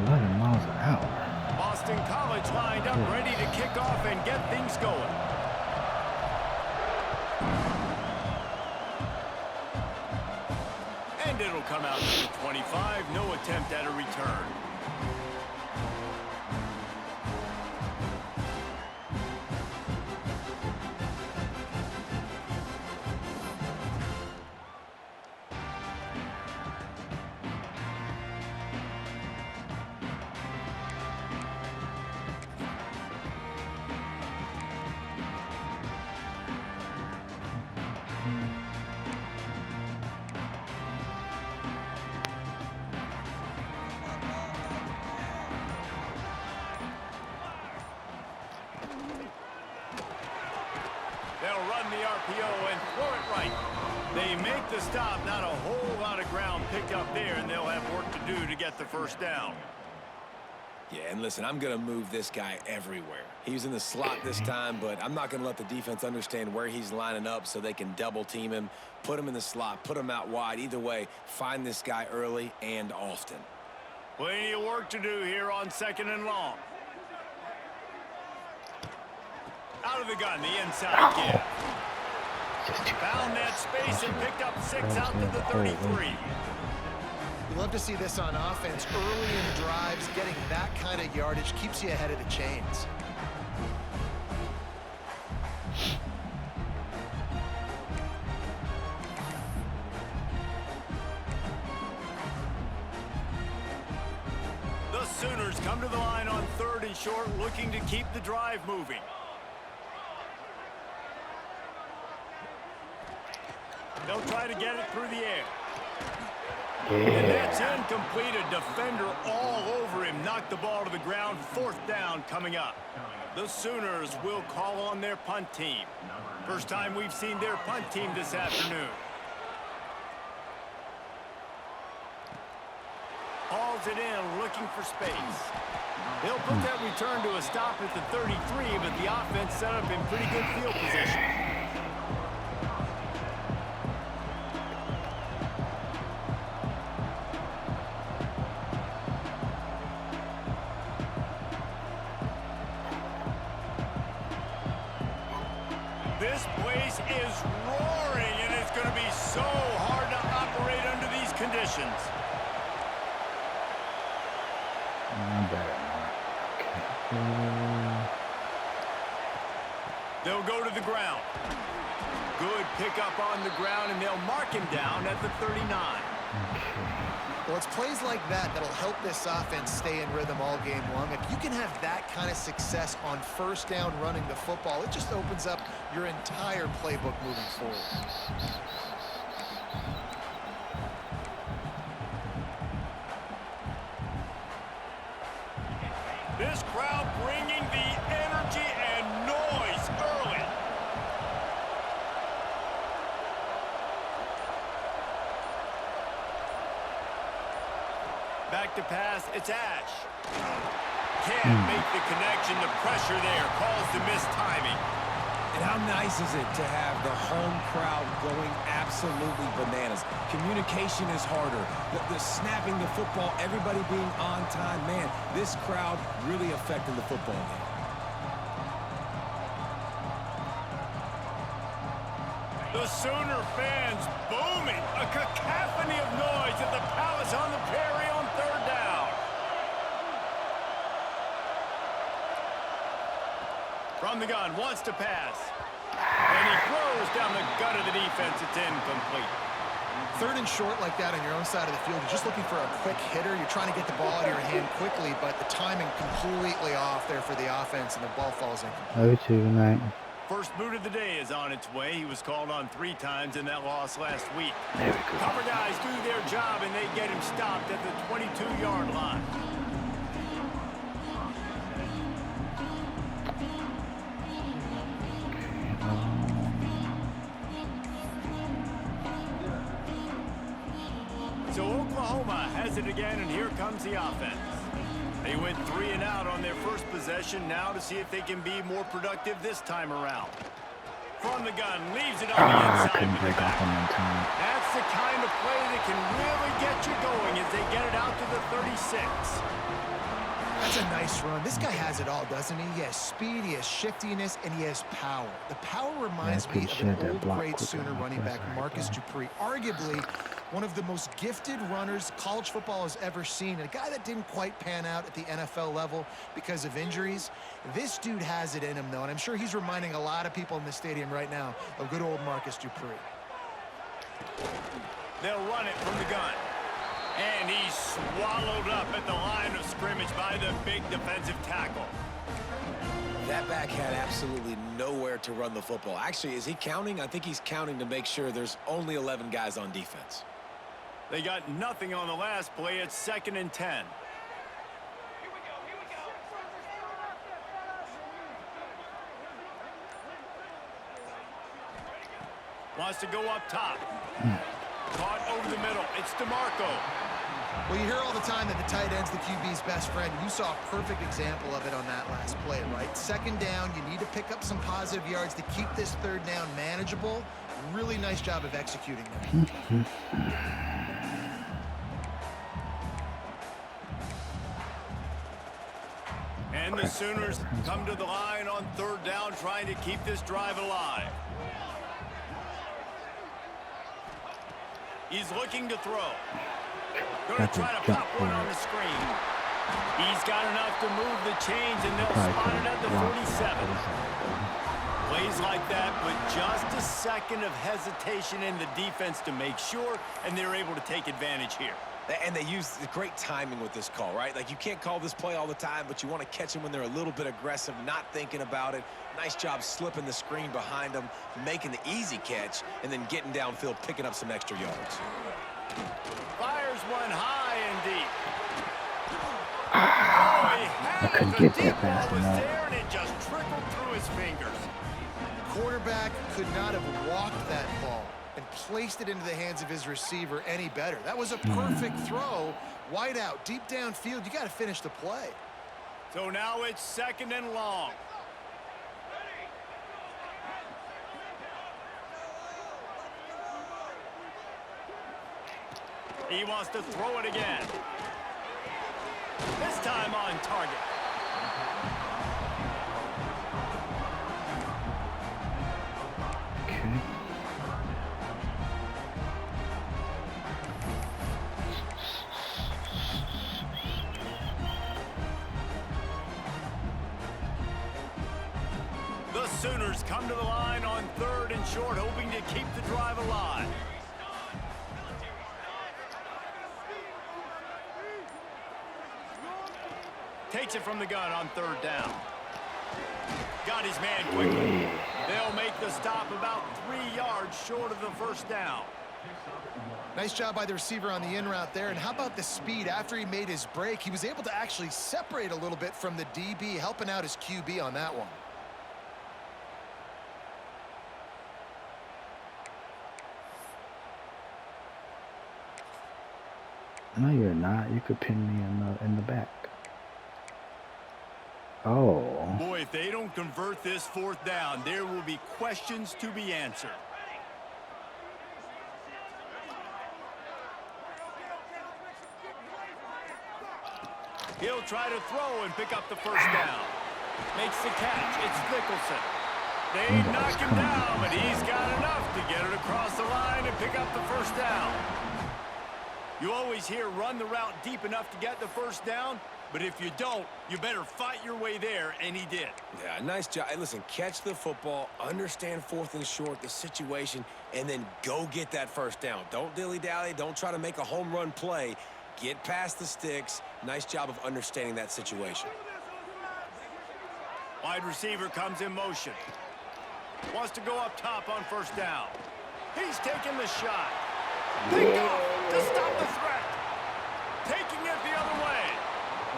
11 miles an hour. Boston College lined up, ready to kick off and get things going. And it'll come out to the 25. No attempt at a return. They'll run the RPO and throw it right. They make the stop. Not a whole lot of ground picked up there, and they'll have work to do to get the first down. Yeah, and listen, I'm going to move this guy everywhere. He's in the slot this time, but I'm not going to let the defense understand where he's lining up so they can double-team him, put him in the slot, put him out wide. Either way, find this guy early and often. Plenty of work to do here on 2nd and long. Out of the gun, the inside give. Found that space and picked up 6 out to the 33. You love to see this on offense. Early in drives, getting that kind of yardage keeps you ahead of the chains. The Sooners come to the line on 3rd and short, looking to keep the drive moving. They'll try to get it through the air. And that's incomplete. A defender all over him. Knocked the ball to the ground. 4th down coming up. The Sooners will call on their punt team. First time we've seen their punt team this afternoon. Hauls it in, looking for space. They'll put that return to a stop at the 33, but the offense set up in pretty good field position. This place is roaring, and it's going to be so hard to operate under these conditions. They'll go to the ground. Good pickup on the ground, and they'll mark him down at the 39. Well, it's plays like that that'll help this offense stay in rhythm all game long. If you can have that kind of success on 1st down running the football, it just opens up your entire playbook moving forward. This crowd bringing the energy and noise early. Back to pass, it's Ash. Can't make the connection. The pressure there caused the missed timing. And how nice is it to have the home crowd going absolutely bananas? Communication is harder. The snapping the football, everybody being on time. Man, this crowd really affecting the football game. The Sooner fans booming. A cacophony of noise at the Palace on the Prairie on 3rd down. From the gun, wants to pass. And he throws down the gut of the defense. It's incomplete. 3rd and short like that on your own side of the field, you're just looking for a quick hitter. You're trying to get the ball out of your hand quickly, but the timing completely off there for the offense, and the ball falls incomplete. First boot of the day is on its way. He was called on 3 times in that loss last week. There we go. Cover guys do their job, and they get him stopped at the 22-yard line. So Oklahoma has it again, and here comes the offense. They went 3 and out on their first possession. Now to see if they can be more productive this time around. From the gun, leaves it on the inside. Couldn't break off on that time. That's the kind of play that can really get got you going as they get it out to the 36. That's a nice run. This guy has it all, doesn't he? He has speed, he has shiftiness, and he has power. The power reminds me of an old great Sooner running back, Marcus Dupree. Arguably one of the most gifted runners college football has ever seen. A guy that didn't quite pan out at the NFL level because of injuries. This dude has it in him, though, and I'm sure he's reminding a lot of people in the stadium right now of good old Marcus Dupree. They'll run it from the gun. And he's swallowed up at the line of scrimmage by the big defensive tackle. That back had absolutely nowhere to run the football. Actually, is he counting? I think he's counting to make sure there's only 11 guys on defense. They got nothing on the last play. It's 2nd and 10. Wants to go up top. Caught over the middle. It's DeMarco. Well, you hear all the time that the tight end's the QB's best friend. You saw a perfect example of it on that last play, right? 2nd down, you need to pick up some positive yards to keep this 3rd down manageable. Really nice job of executing that. And the Sooners come to the line on 3rd down, trying to keep this drive alive. He's looking to throw. Going to try to pop one on the screen. He's got enough to move the chains, and they'll spot it at the 47. Plays like that, but just a second of hesitation in the defense to make sure, and they're able to take advantage here. And they use great timing with this call, right? Like, you can't call this play all the time, but you want to catch them when they're a little bit aggressive, not thinking about it. Nice job slipping the screen behind them, making the easy catch, and then getting downfield, picking up some extra yards. Fires one high and deep. Oh, he had I couldn't it. get The that deep fast ball was enough. there, and it just trickled through his fingers. Quarterback could not have walked that ball and placed it into the hands of his receiver any better. That was a perfect throw. Wide out, deep downfield. You got to finish the play. So now it's 2nd and long. He wants to throw it again. This time on target. Okay. The Sooners come to the line on 3rd and short, hoping to keep the drive alive. Takes it from the gun on 3rd down. Got his man quickly. They'll make the stop about 3 yards short of the 1st down. Nice job by the receiver on the in route there. And how about the speed? After he made his break, he was able to actually separate a little bit from the DB, helping out his QB on that one. No, you're not. You could pin me in the back. Oh. Boy, if they don't convert this 4th down, there will be questions to be answered. He'll try to throw and pick up the 1st down. Makes the catch. It's Nicholson. They knock him down, but he's got enough to get it across the line and pick up the 1st down. You always hear run the route deep enough to get the 1st down, but if you don't, you better fight your way there, and he did. Yeah, nice job. Hey, listen, catch the football, understand 4th and short, the situation, and then go get that 1st down. Don't dilly-dally. Don't try to make a home run play. Get past the sticks. Nice job of understanding that situation. Wide receiver comes in motion. Wants to go up top on 1st down. He's taking the shot. Picked off to stop the threat. Taking it the other way.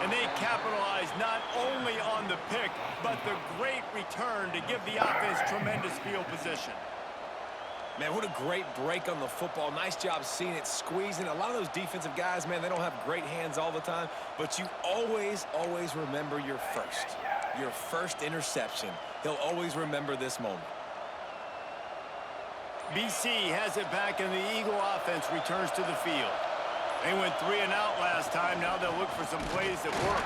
And they capitalize not only on the pick, but the great return to give the offense tremendous field position. Man, what a great break on the football. Nice job seeing it, squeezing. A lot of those defensive guys, man, they don't have great hands all the time, but you always, always remember your first interception. He'll always remember this moment. BC has it back, and the Eagle offense returns to the field. They went 3 and out last time. Now they'll look for some plays that work.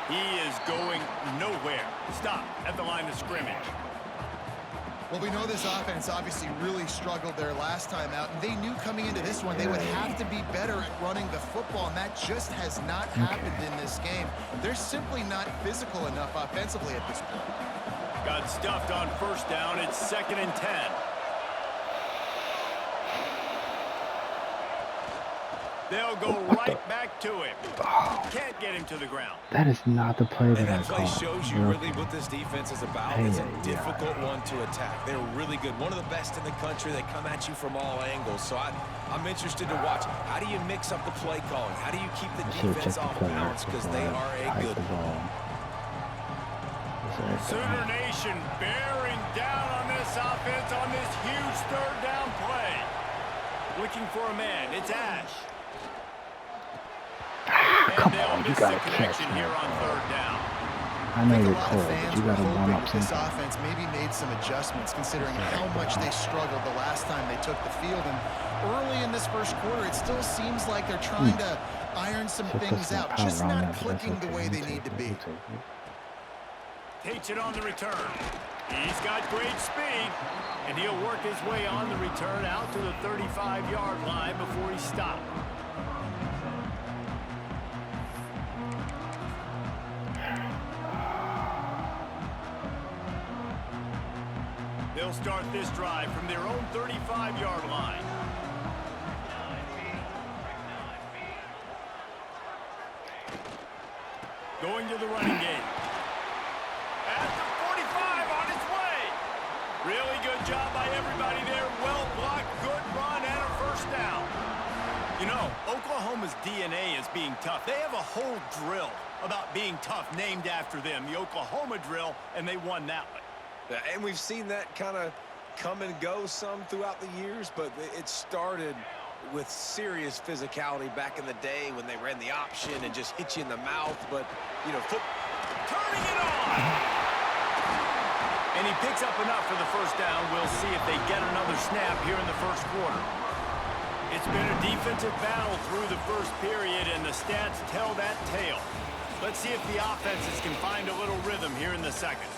He is going nowhere. Stop at the line of scrimmage. Well, we know this offense obviously really struggled there last time out, and they knew coming into this one they would have to be better at running the football, and that just has not happened in this game. They're simply not physical enough offensively at this point. Got stuffed on first down. It's 2nd and 10. They'll go right back to him. Can't get him to the ground. That is not the play that And I that play called. shows you really what this defense is about. It's a difficult one to attack. They're really good. One of the best in the country. They come at you from all angles. So I'm interested to watch. How do you mix up the play calling? How do you keep the defense off balance? Because they are a good one. Sooner Nation bearing down on this offense on this huge 3rd down play. Looking for a man. It's Ash. Come on, you gotta catch me. Here on 3rd down. I know you're cold, but you gotta warm up this sometime. offense maybe made some adjustments considering how much they struggled the last time they took the field. And early in this first quarter, it still seems like they're trying to iron some things out, just not clicking the way they need to be. Takes it on the return. He's got great speed, and he'll work his way on the return out to the 35-yard line before he stopped. They'll start this drive from their own 35-yard line. Going to the running game. At the 45 on its way. Really good job by everybody there. Well blocked, good run, and a first down. You know, Oklahoma's DNA is being tough. They have a whole drill about being tough named after them, the Oklahoma drill, and they won that one. And we've seen that kind of come and go some throughout the years, but it started with serious physicality back in the day when they ran the option and just hit you in the mouth. But, you know, turning it on! And he picks up enough for the first down. We'll see if they get another snap here in the first quarter. It's been a defensive battle through the first period, and the stats tell that tale. Let's see if the offenses can find a little rhythm here in the second.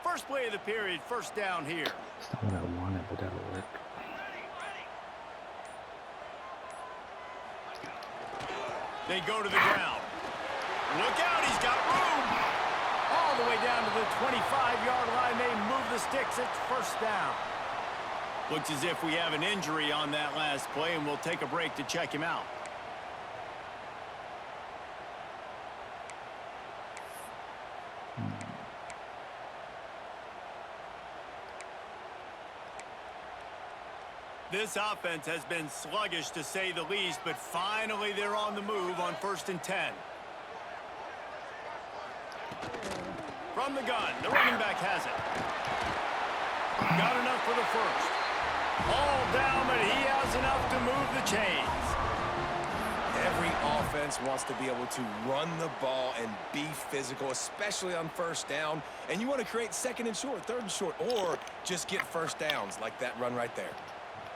First play of the period, first down here. That's not what I wanted, but that'll work. They go to the ground. Look out, he's got room. All the way down to the 25-yard line. They move the sticks. It's first down. Looks as if we have an injury on that last play, and we'll take a break to check him out. This offense has been sluggish to say the least, but finally they're on the move on 1st and 10. From the gun, the running back has it. Got enough for the first. All down, but he has enough to move the chains. every offense wants to be able to run the ball and be physical, especially on first down. And you want to create 2nd and short, 3rd and short, or just get first downs like that run right there.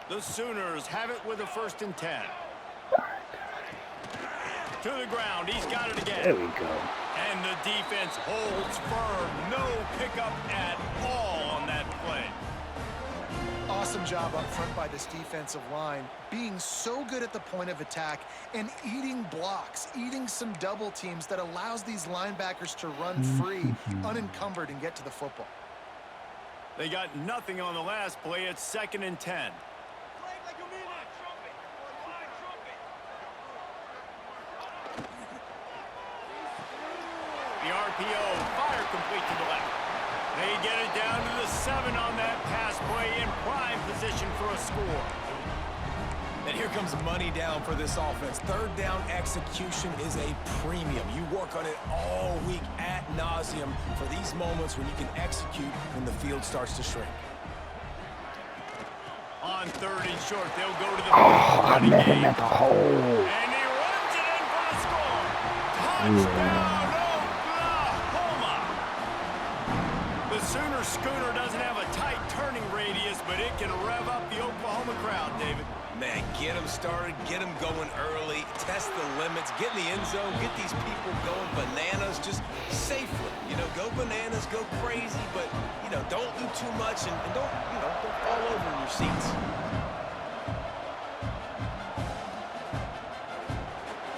The Sooners have it with a 1st and 10. To the ground. He's got it again. There we go. And the defense holds firm. No pickup at all on that play. Awesome job up front by this defensive line, being so good at the point of attack and eating blocks, eating some double teams that allows these linebackers to run free, unencumbered, and get to the football. They got nothing on the last play. It's 2nd and 10. The RPO, fire complete to the left. They get it down to the 7 on that pass play, in prime position for a score. And here comes money down for this offense. Third down execution is a premium. You work on it all week ad nauseum for these moments when you can execute when the field starts to shrink. On 3rd and short, they'll go to the I running met him game. at the hole. And he runs it in for the score. Touchdown, Oklahoma. The Sooner Schooner doesn't have a tight turning radius, but it can rev up the Oklahoma crowd, David. Man, get them started, get them going early, test the limits, get in the end zone, get these people going bananas just safely. You know, go bananas, go crazy, but, you know, don't do too much and don't, you know, don't fall over in your seats.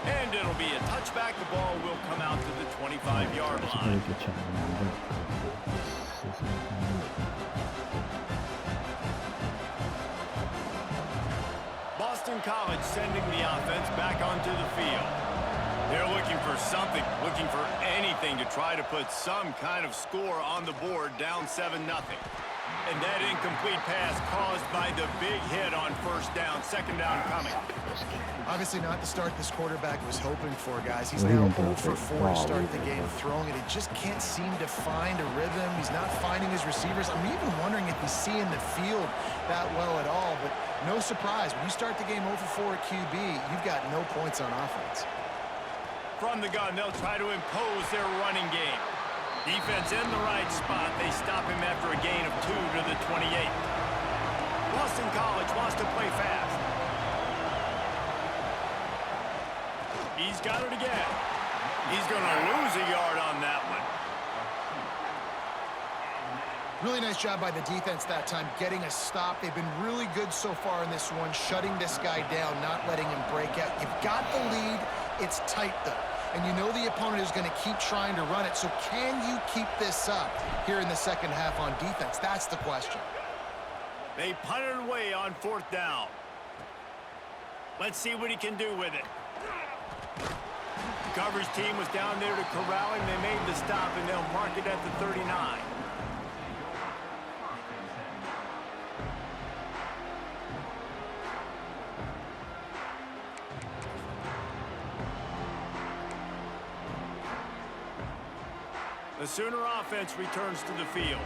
And it'll be a touchback. The ball will come out to the 25-yard That's a line. really good shot, man. This is Boston College sending the offense back onto the field. They're looking for something, looking for anything to try to put some kind of score on the board, down 7-0. And that incomplete pass caused by the big hit on 1st down, 2nd down coming. Obviously not the start this quarterback was hoping for, guys. He's Well, he now went 0 down for for 4 to ball, start he the went game down. throwing it. He just can't seem to find a rhythm. He's not finding his receivers. I'm even wondering if he's seeing the field that well at all. But no surprise, when you start the game 0 for 4 at QB, you've got no points on offense. From the gun, they'll try to impose their running game. Defense in the right spot. They stop him after a gain of 2 to the 28. Boston College wants to play fast. He's got it again. He's going to lose a yard on that one. Really nice job by the defense that time, getting a stop. They've been really good so far in this one, shutting this guy down, not letting him break out. You've got the lead. It's tight, though. And you know the opponent is going to keep trying to run it. So can you keep this up here in the second half on defense? That's the question. They punted away on 4th down. Let's see what he can do with it. The coverage team was down there to corral him. They made the stop, and they'll mark it at the 39. The Sooner offense returns to the field.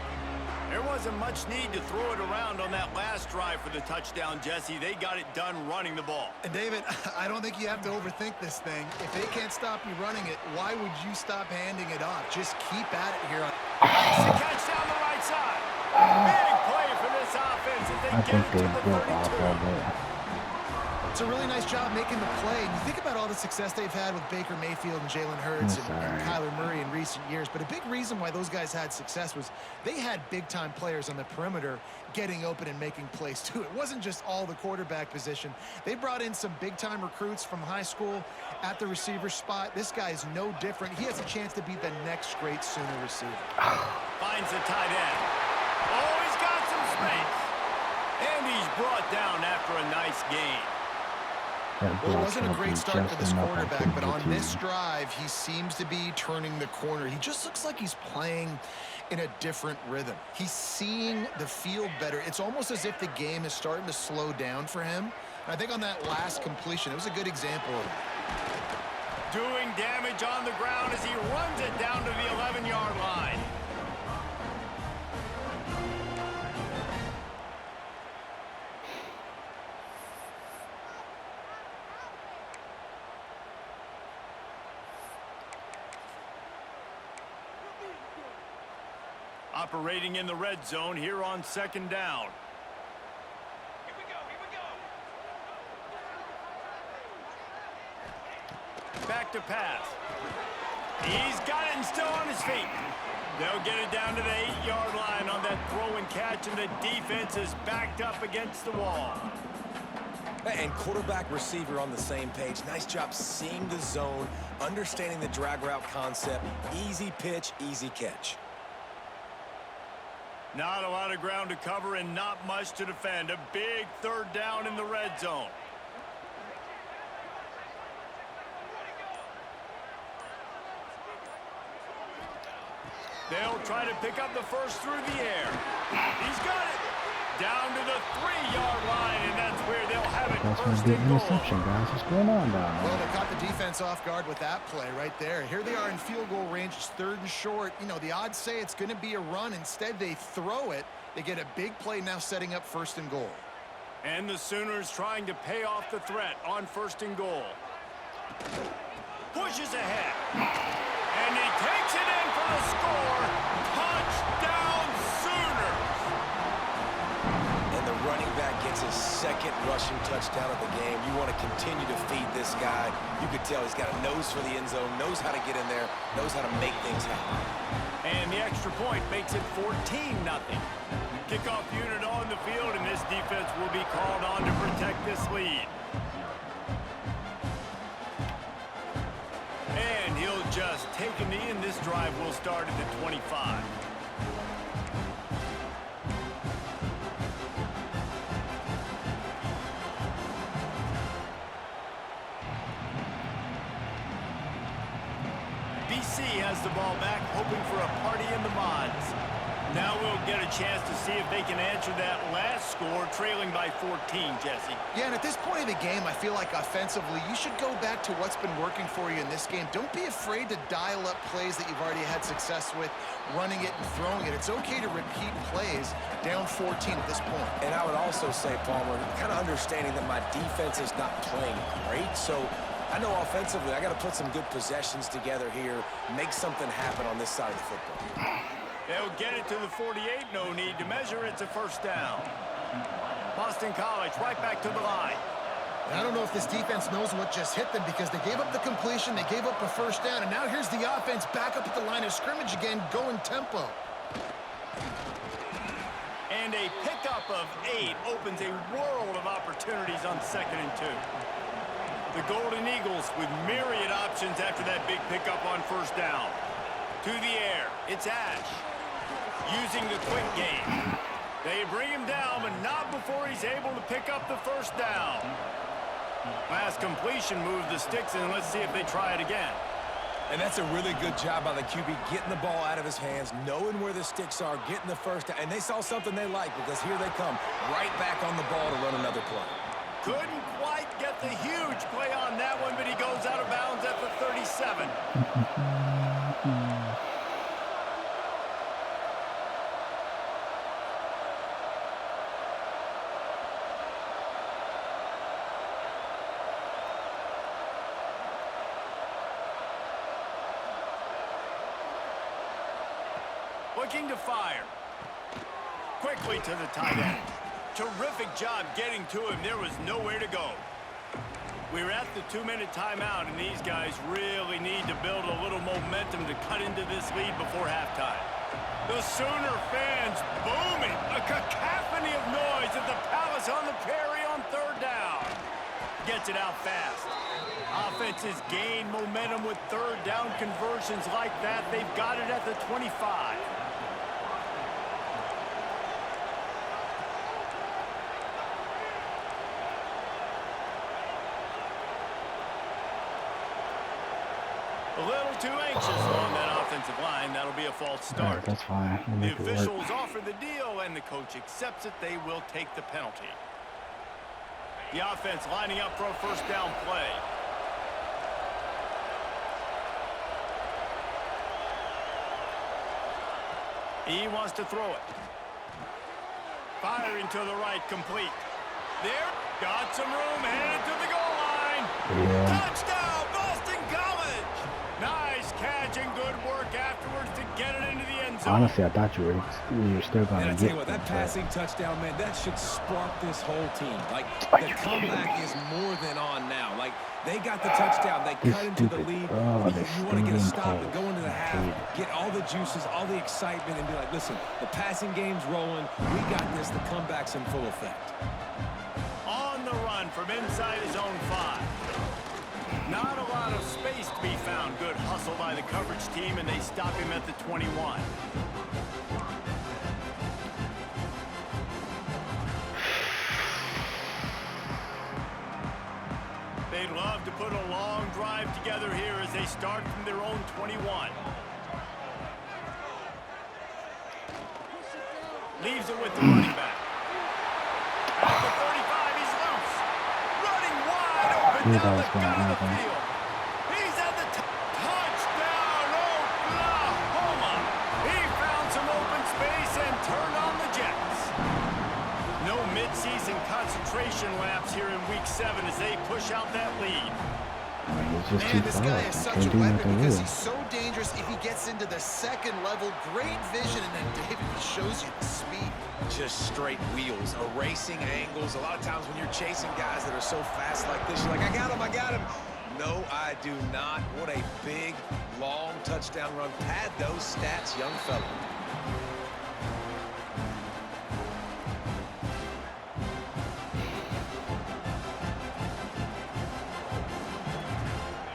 There wasn't much need to throw it around on that last drive for the touchdown, Jesse. They got it done running the ball. And David, I don't think you have to overthink this thing. If they can't stop you running it, why would you stop handing it off? Just keep at it here. Makes the catch down the right side. Big play for this offense as they I get think it they to the broke off 32. a bit. It's a really nice job making the play. And you think about all the success they've had with Baker Mayfield and Jalen Hurts and Kyler Murray in recent years. But a big reason why those guys had success was they had big-time players on the perimeter getting open and making plays, too. It wasn't just all the quarterback position. They brought in some big-time recruits from high school at the receiver spot. This guy is no different. He has a chance to be the next great Sooner receiver. Finds the tight end. Oh, he's got some space. And he's brought down after a nice gain. Well, it wasn't a great start for this quarterback, but on this drive, he seems to be turning the corner. He just looks like he's playing in a different rhythm. He's seeing the field better. It's almost as if the game is starting to slow down for him. And I think on that last completion, it was a good example of it. Doing damage on the ground as he runs it down to the 11-yard line. Operating in the red zone here on 2nd down. Here we go. Back to pass. He's got it and still on his feet. They'll get it down to the 8-yard line on that throw and catch, and the defense is backed up against the wall. And quarterback receiver on the same page. Nice job seeing the zone, understanding the drag route concept. Easy pitch, easy catch. Not a lot of ground to cover and not much to defend. A big 3rd down in the red zone. They'll try to pick up the first through the air. He's got it. down to the 3-yard line, and that's where they'll have it. That's going to First be an and goal. interception, guys. What's going on down Well, there? they caught the defense off guard with that play right there. Here they are in field goal range. It's 3rd and short. You know, the odds say it's going to be a run. Instead, they throw it. They get a big play now setting up 1st and goal. And the Sooners trying to pay off the threat on 1st and goal. Pushes ahead. And he takes it in for the score. Touchdown, Sooners! And the running back gets his 2nd rushing touchdown of the game. You want to continue to feed this guy. You could tell he's got a nose for the end zone, knows how to get in there, knows how to make things happen. And the extra point makes it 14-0. Kickoff unit on the field, and this defense will be called on to protect this lead. And he'll just take a knee, and this drive will start at the 25. BC has the ball back, hoping for a party in the mods. Now we'll get a chance to see if they can answer that last score, trailing by 14, Jesse. Yeah, and at this point of the game, I feel like offensively, you should go back to what's been working for you in this game. Don't be afraid to dial up plays that you've already had success with, running it and throwing it. It's okay to repeat plays down 14 at this point. And I would also say, Palmer, kind of understanding that my defense is not playing great, so I know offensively I got to put some good possessions together here, make something happen on this side of the football. They'll get it to the 48, no need to measure. It's a 1st down. Boston College right back to the line. And I don't know if this defense knows what just hit them because they gave up the completion, they gave up a 1st down, and now here's the offense back up at the line of scrimmage again, going tempo. And a pickup of 8 opens a world of opportunities on 2nd and 2. The Golden Eagles with myriad options after that big pickup on 1st down. To the air, it's Ash. Using the quick game. They bring him down, but not before he's able to pick up the 1st down. Last completion moved the sticks, and let's see if they try it again. And that's a really good job by the QB, getting the ball out of his hands, knowing where the sticks are, getting the 1st down. And they saw something they like because here they come, right back on the ball to run another play. Couldn't quite get the huge play on that one, but he goes out of bounds at the 37. Looking to fire. Quickly to the tight end. Terrific job getting to him. There was nowhere to go. We're at the 2-minute timeout, and these guys really need to build a little momentum to cut into this lead before halftime. The Sooner fans booming. A cacophony of noise at the Palace on the Prairie on 3rd down. Gets it out fast. Offenses gain momentum with 3rd down conversions like that. They've got it at the 25. A little too anxious on that offensive line. That'll be a false All right, start. that's fine. We'll The make it work. officials offer the deal, and the coach accepts it. They will take the penalty. The offense lining up for a 1st down play. He wants to throw it. Firing to the right, complete. There, got some room, headed to the goal line. Yeah. Touchdown, Boston College! Nice catch and good work afterwards to get it into the end zone. Honestly, I thought you were still going And I to tell get you what, that passing touchdown, man, that should spark this whole team. Like, Are the you comeback kidding? is more than on now. Like, they got the touchdown. They This cut into the stupid- lead. oh, this You want to get a stinking stop and calls. go into the I half, hate it. get all the juices, all the excitement, and be like, listen, the passing game's rolling. We got this. The comeback's in full effect. On the run from inside his own 5. Not a lot of space to be found. Good hustle by the coverage team, and they stop him at the 21. They'd love to put a long drive together here as they start from their own 21. Leaves it with the running back. knew that down was the gonna gut of the happen. field. He's at the touchdown, Oklahoma. He found some open space and turned on the Jets. No midseason concentration laps here in Week 7 as they push out that lead. I mean, it's just Man, too this far. guy is You such can't a do weapon nothing because with he's him. so dangerous if he gets into the second level. Great vision, and then David shows you the speed. Just straight wheels, erasing angles. A lot of times when you're chasing guys that are so fast like this, you're like, I got him, I got him. No, I do not. What a big, long touchdown run. Pad those stats, young fella.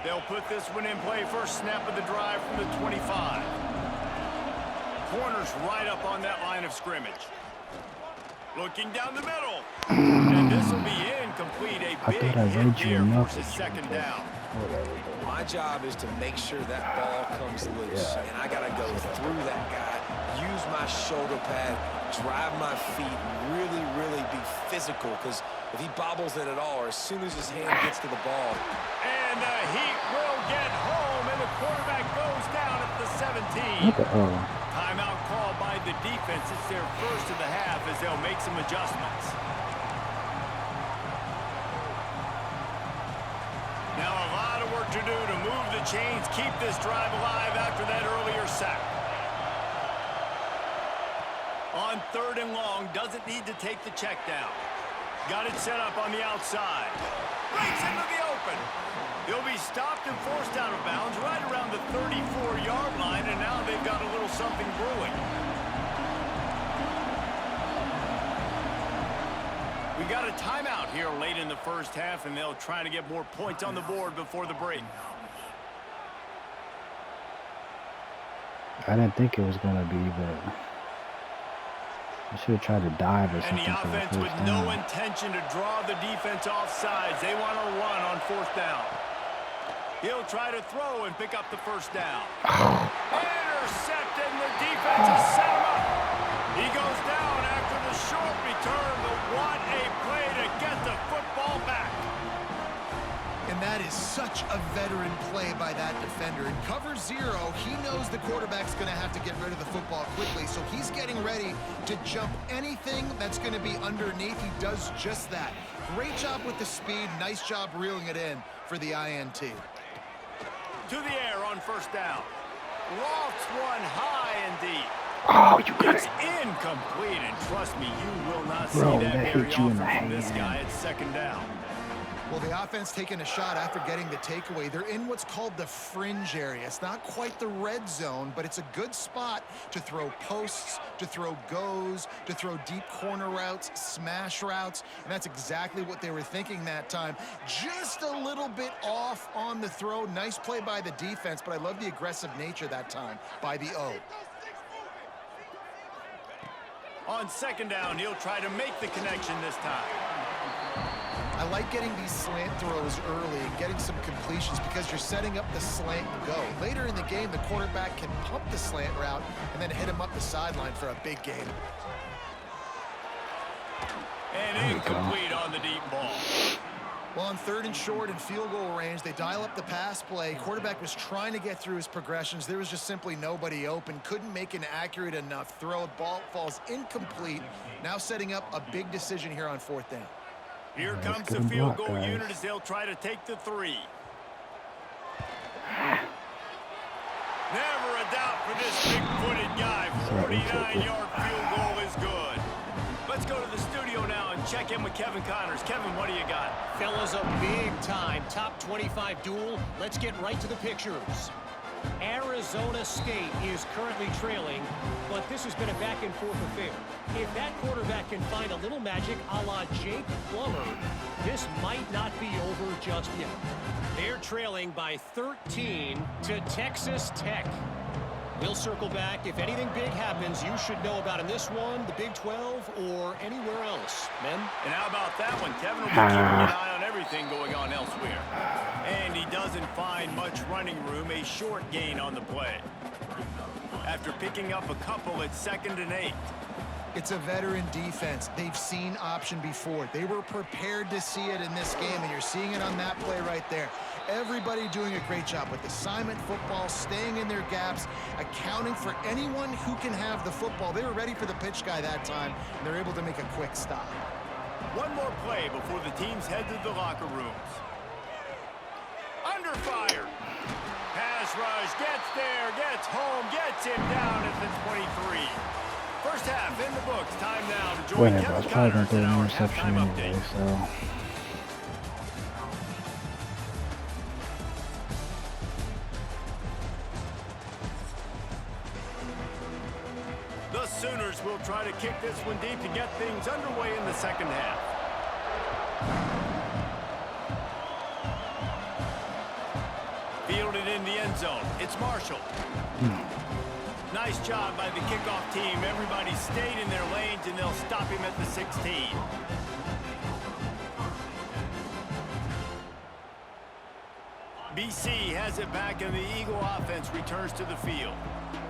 They'll put this one in play. First snap of the drive from the 25. Corner's right up on that line of scrimmage. Looking down the middle. And this will be incomplete. A big thought I hit read you there enough. forces second down. Whatever. My job is to make sure that ball comes loose. And I got to go through that guy, use my shoulder pad, drive my feet, really, really be physical. Because if he bobbles it at all, or as soon as his hand gets to the ball. And the Heat will get home, and the quarterback goes down at the 17. What the hell? Timeout called by the defense. It's their first of the half as they'll make some adjustments. Now a lot of work to do to move the chains, keep this drive alive after that earlier sack. On 3rd and long, doesn't need to take the check down. Got it set up on the outside. Breaks into the open. They'll be stopped and forced out of bounds right around the 34-yard line, and now they've got a little something brewing. We got a timeout here late in the first half, and they'll try to get more points on the board before the break. I didn't think it was gonna be, but I should have tried to dive or And something the for the offense first with down. no intention to draw the defense off sides. They want to run on 4th down. He'll try to throw and pick up the first down. Intercepted, and the defense has set him up. He goes down after the short return, but what a play to get the football back. And that is such a veteran play by that defender. In cover 0, he knows the quarterback's going to have to get rid of the football quickly, so he's getting ready to jump anything that's going to be underneath. He does just that. Great job with the speed. Nice job reeling it in for the INT. To the air on 1st down. Lofts one high and deep. Oh, you got It's it. incomplete, and trust me, you will not see Bro, that that very hit you in often the from this hand. guy at 2nd down. Well, the offense taking a shot after getting the takeaway. They're in what's called the fringe area. It's not quite the red zone, but it's a good spot to throw posts, to throw goes, to throw deep corner routes, smash routes, and that's exactly what they were thinking that time. Just a little bit off on the throw. Nice play by the defense, but I love the aggressive nature that time by the O. On 2nd down, he'll try to make the connection this time. I like getting these slant throws early and getting some completions because you're setting up the slant and go. Later in the game, the quarterback can pump the slant route and then hit him up the sideline for a big gain. And incomplete on the deep ball. Well, on 3rd and short and field goal range, they dial up the pass play. Quarterback was trying to get through his progressions. There was just simply nobody open. Couldn't make an accurate enough throw. Ball falls incomplete. Now setting up a big decision here on 4th down. Here Let's comes get the him field blocked, goal guys. unit as they'll try to take the 3. Never a doubt for this big-footed guy. 49-yard field goal is good. Let's go to the studio now and check in with Kevin Connors. Kevin, what do you got? Fellas, a big-time top 25 duel. Let's get right to the pictures. Arizona State is currently trailing, but this has been a back-and-forth affair. If that quarterback can find a little magic a la Jake Plummer, this might not be over just yet. They're trailing by 13 to Texas Tech. We'll circle back. If anything big happens, you should know about in this one, the Big 12, or anywhere else. Men? And how about that one? Kevin will be keeping an eye on everything going on elsewhere. And he doesn't find much running room, a short gain on the play. After picking up a couple at 2nd and 8. It's a veteran defense. They've seen option before. They were prepared to see it in this game, and you're seeing it on that play right there. Everybody doing a great job with assignment football, staying in their gaps, accounting for anyone who can have the football. They were ready for the pitch guy that time, and they're able to make a quick stop. One more play before the teams head to the locker rooms. Under fire. Pass rush, gets there, gets home, gets him down at the 23. First half in the books. Time now to join Whatever, I was Kevin probably Connors gonna throw in an our interception halftime anyway, update. so. The Sooners will try to kick this one deep to get things underway in the second half. Fielded in the end zone. It's Marshall. Nice job by the kickoff team. Everybody stayed in their lanes, and they'll stop him at the 16. BC has it back, and the Eagle offense returns to the field.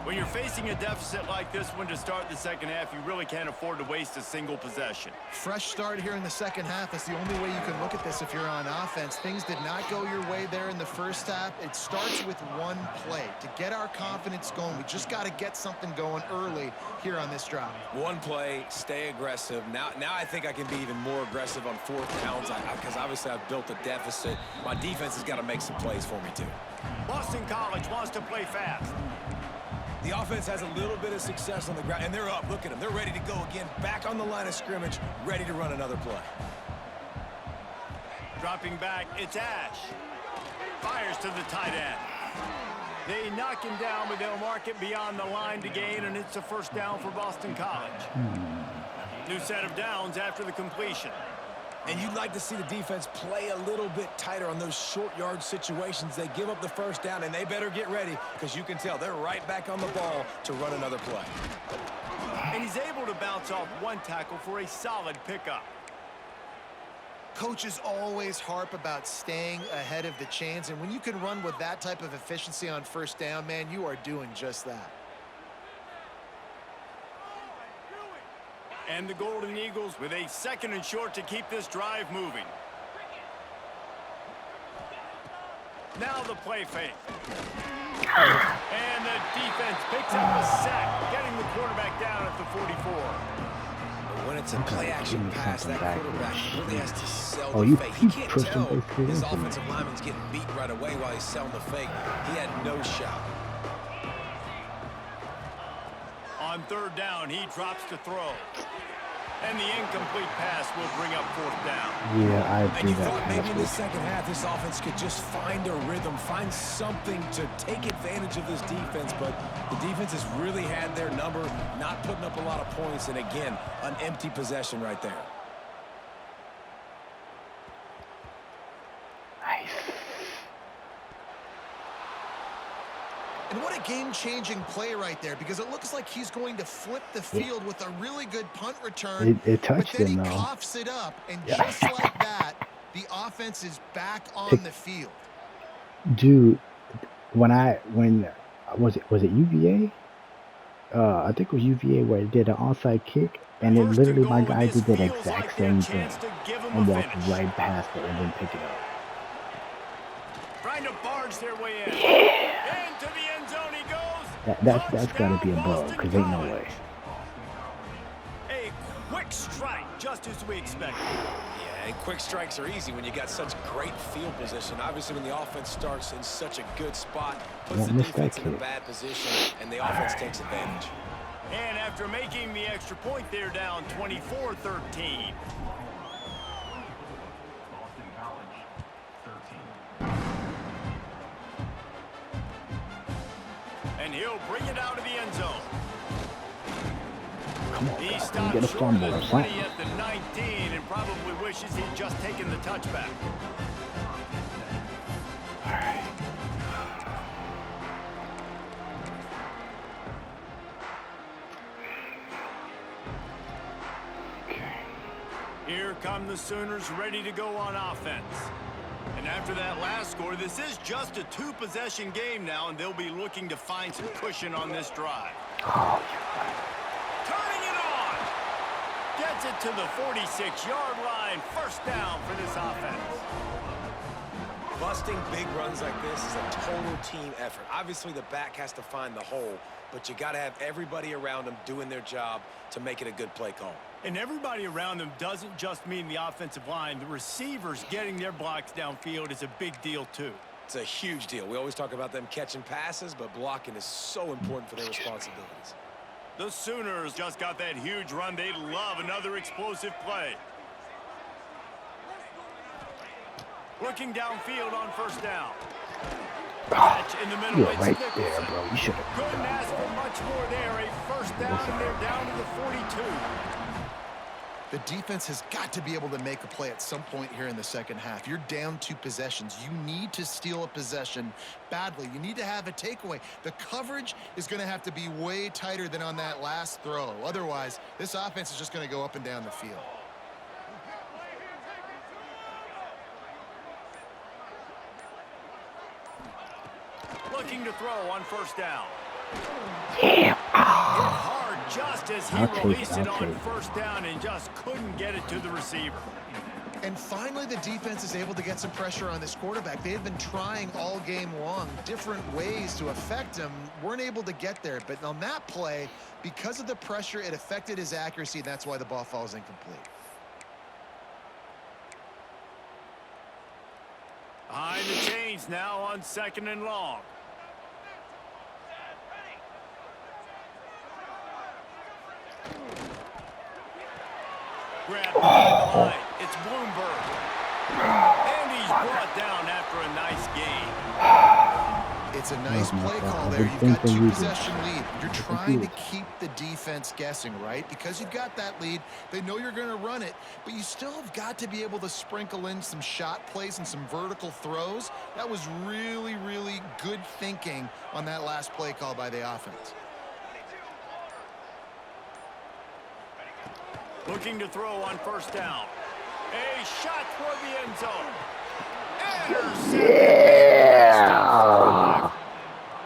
When you're facing a deficit like this one to start the second half, you really can't afford to waste a single possession. Fresh start here in the second half. That's the only way you can look at this if you're on offense. Things did not go your way there in the first half. It starts with one play. To get our confidence going, we just got to get something going early here on this drive. One play, stay aggressive. Now I think I can be even more aggressive on fourth downs because obviously I've built a deficit. My defense has got to make some plays for me too. Boston College wants to play fast. The offense has a little bit of success on the ground, and they're up. Look at them. They're ready to go again. Back on the line of scrimmage, ready to run another play. Dropping back, it's Ash. Fires to the tight end. They knock him down, but they'll mark it beyond the line to gain, and it's a first down for Boston College. New set of downs after the completion. And you'd like to see the defense play a little bit tighter on those short yard situations. They give up the first down, and they better get ready because you can tell they're right back on the ball to run another play. And he's able to bounce off one tackle for a solid pickup. Coaches always harp about staying ahead of the chains, and when you can run with that type of efficiency on first down, man, you are doing just that. And the Golden Eagles with a second and short to keep this drive moving. Now the play fake. And the defense picks up a sack, getting the quarterback down at the 44. When it's a play-action pass, that quarterback really has to sell Oh, the you fake. He can't pushed him tell basically his into me. offensive lineman's getting beat right away while he's selling the fake. He had no shot. On third down, he drops to throw. And the incomplete pass will bring up fourth down. Yeah, I And do you that thought maybe in the pass. second half this offense could just find a rhythm, find something to take advantage of this defense, but the defense has really had their number, not putting up a lot of points, and again, an empty possession right there. Nice. And what a game-changing play right there, because it looks like he's going to flip the field with a really good punt return. It touched but then him, he though. coughs it up, and Yeah. just like that, the offense is back on the field. Dude, when was it UVA? I think it was UVA where it did an onside kick, and then First and literally my goal, guy and did this that feels exact like their same thing chance to give 'em and a walked finish. right past it and then pick it up. Trying to barge their way in. Into the end zone he goes. That's got to be a bug, Touchdown, because ain't no Boston way. College. A quick strike, just as we expected. Yeah, and quick strikes are easy when you got such great field position. Obviously, when the offense starts in such a good spot, puts Won't the miss that defense in a kick. bad position, and the offense takes advantage. And after making the extra point, they're down 24-13. And he'll bring it out of the end zone. Come on, He guys, stopped get a short fumble of or the 20 something. at the 19 and probably wishes he'd just taken the touchback. All right. Okay. Here come the Sooners ready to go on offense. And after that last score, this is just a two-possession game now, and they'll be looking to find some cushion on this drive. Oh, Turning it on. gets it to the 46-yard line. First down for this offense. Busting big runs like this is a total team effort. Obviously, the back has to find the hole, but you got to have everybody around them doing their job to make it a good play call. And everybody around them doesn't just mean the offensive line. The receivers getting their blocks downfield is a big deal, too. It's a huge deal. We always talk about them catching passes, but blocking is so important for their responsibilities. The Sooners just got that huge run. They love another explosive play. Looking downfield on first down. Catch in the middle. You're It's right Nicholson. there, bro. You should have. Couldn't ask for much more there. A first down, and they're down to the 42. The defense has got to be able to make a play at some point here in the second half. You're down 2 possessions. You need to steal a possession badly. You need to have a takeaway. The coverage is going to have to be way tighter than on that last throw. Otherwise, this offense is just going to go up and down the field. Looking to throw on first down. Damn. Hard just as he I'll take released it, it I'll on take it. first down and just couldn't get it to the receiver. And finally, the defense is able to get some pressure on this quarterback. They had been trying all game long different ways to affect him. Weren't able to get there. But on that play, because of the pressure, it affected his accuracy. And that's why the ball falls incomplete. Behind the chains now on 2nd and long. Grabbed by the line. It's Bloomberg. And he's brought down after a nice gain. It's a nice play call there. You've got 2 possession lead. You're trying to keep the defense guessing, right? Because you've got that lead, they know you're going to run it, but you still have got to be able to sprinkle in some shot plays and some vertical throws. That was really, really good thinking on that last play call by the offense. Looking to throw on first down. A shot toward the end zone. Yeah.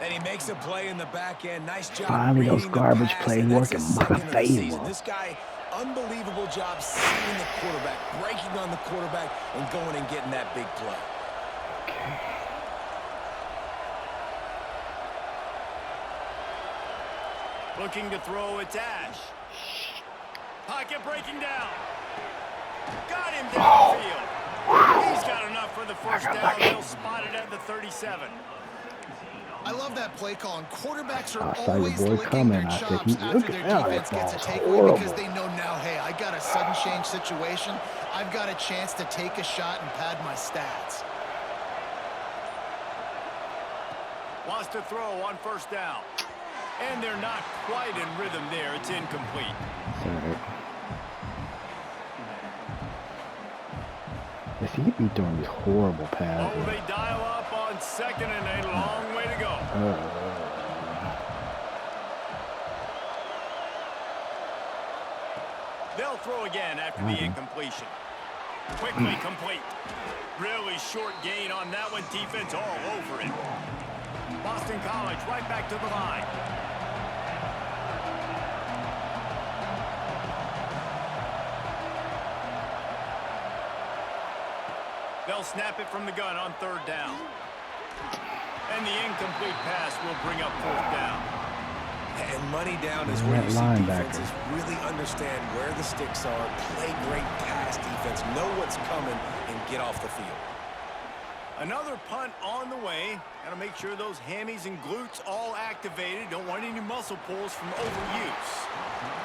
And he makes a play in the back end. Nice job. Finally, those reading the garbage pass, plays and that's working his my second of the season. favor. This guy, unbelievable job seeing the quarterback, breaking on the quarterback, and going and getting that big play. Okay. Looking to throw, it's Ash. Pocket breaking down. Got him downfield. He's got enough for the first down. They'll spot it at the 37. I love that play call, and quarterbacks are I saw your always boy licking coming. their I said, chops he after looking their out. defense That gets a ball's takeaway horrible. because they know now, hey, I got a sudden change situation. I've got a chance to take a shot and pad my stats. Wants to throw on first down. And they're not quite in rhythm there. It's incomplete. Sorry. Yes, he be doing these horrible Oh, passes. they dial up on 2nd and a long way to go. They'll throw again after the incompletion. Quickly complete. Really short gain on that one. Defense all over it. Boston College right back to the line. They'll snap it from the gun on 3rd down. And the incomplete pass will bring up 4th down. And money down is where you see linebacker. defenses really understand where the sticks are, play great pass defense, know what's coming, and get off the field. Another punt on the way. Got to make sure those hammies and glutes all activated. Don't want any muscle pulls from overuse.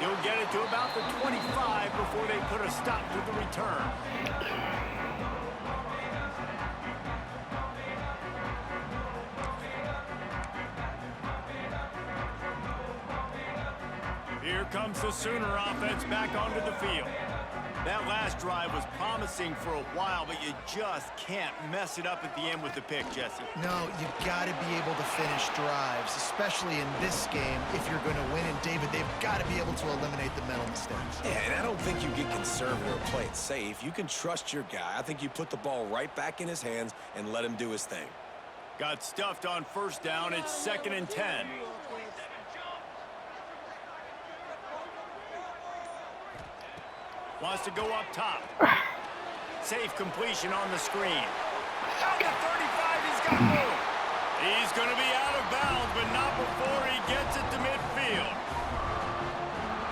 He'll get it to about the 25 before they put a stop to the return. Here comes the Sooner offense back onto the field. That last drive was promising for a while, but you just can't mess it up at the end with the pick, Jesse. No, you've got to be able to finish drives, especially in this game if you're going to win. And, David, they've got to be able to eliminate the mental mistakes. Yeah, and I don't think you get conservative or play it safe. You can trust your guy. I think you put the ball right back in his hands and let him do his thing. Got stuffed on first down. It's 2nd and 10. Wants to go up top. Safe completion on the screen. Down to 35, he's got room. He's going to be out of bounds, but not before he gets it to midfield.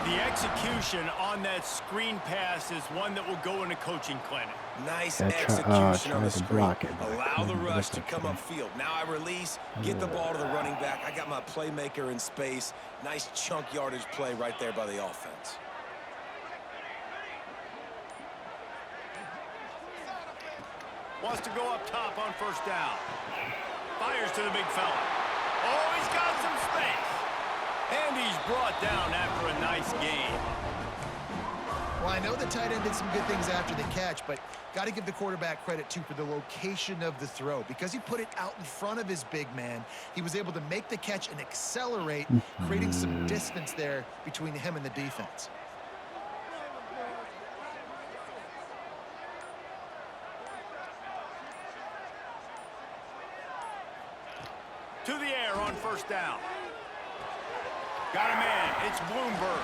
The execution on that screen pass is one that will go in a coaching clinic. Nice execution on the screen. Block it, Allow the rush to come upfield. Now I release, get the ball to the running back. I got my playmaker in space. Nice chunk yardage play right there by the offense. Wants to go up top on first down. Fires to the big fella. Oh, he's got some space. And he's brought down after a nice gain. Well, I know the tight end did some good things after the catch, but got to give the quarterback credit, too, for the location of the throw. Because he put it out in front of his big man, he was able to make the catch and accelerate, creating some distance there between him and the defense. To the air on first down. Got a man. It's Bloomberg.